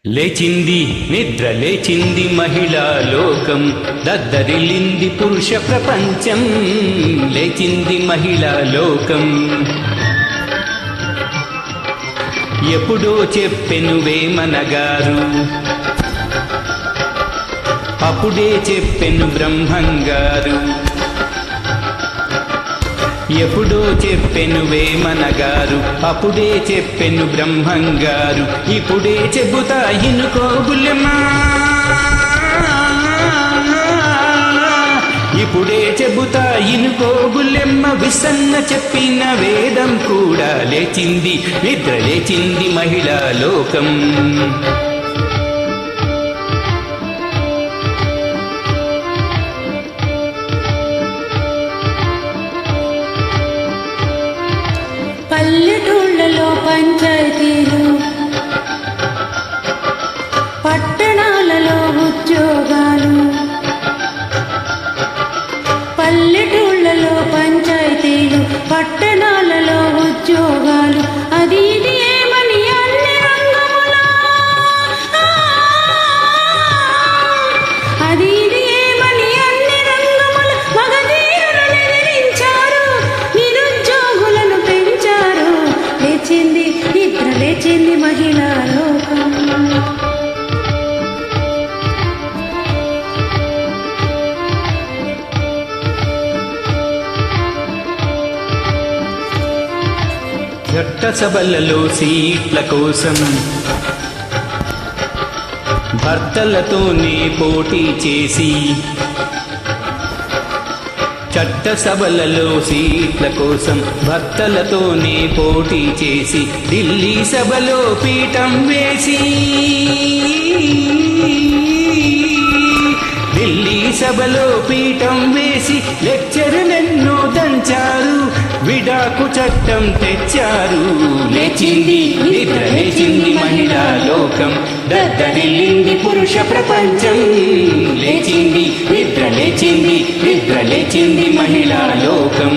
లేచింది నిద్ర లేచింది మహిళా లోకం, దద్దరిల్లింది పురుష ప్రపంచం. లేచింది మహిళా లోకం. ఎప్పుడో చెప్పెను వేమనగారు, అప్పుడే చెప్పెను బ్రహ్మంగారు. ఎప్పుడో చెప్పెను వేమనగారు, అప్పుడే చెప్పెను బ్రహ్మంగారు. ఇప్పుడే చెబుతా ఇనుకోబులెమ్మా, ఇప్పుడే చెబుతా ఇనుకోబులెమ్మ. విసన్న చెప్పిన వేదం కూడా లేచింది, నిద్ర లేచింది మహిళా లోకం. పల్లెటూళ్ళలో పంచాయతీలు, పట్టణాలలో ఉద్యోగాలు. పల్లెటూళ్ళలో పంచాయతీలు, పట్టణాలలో ఉద్యోగాలు. అది ఇది ఏమని అన్ని రంగములా, అది ఇది ఏమని అన్ని రంగముల మగధీరులను ఎదిరించారు, నిరుద్యోగులను పెంచారు. లేచింది నిద్ర లేచింది మహిళా లోకం. చట్టసభలలో సీట్ల కోసం భర్తలతోనే పోటీ చేసి, చట్టసభలలో సీట్ల కోసం భర్తలతోనే పోటీ చేసి, ఢిల్లీ సభలో పీఠం వేసి, ఢిల్లీ సభలో పీఠం వేసి లెక్చరులెన్నో దంచారు, విడాకు చట్టం తెచ్చారు. లేచింది నిద్ర లేచింది మహిళా లోకం, దద్దరిల్లింది పురుష ప్రపంచం. లేచింది నిద్ర లేచింది, నిద్ర లేచింది మహిళా లోకం.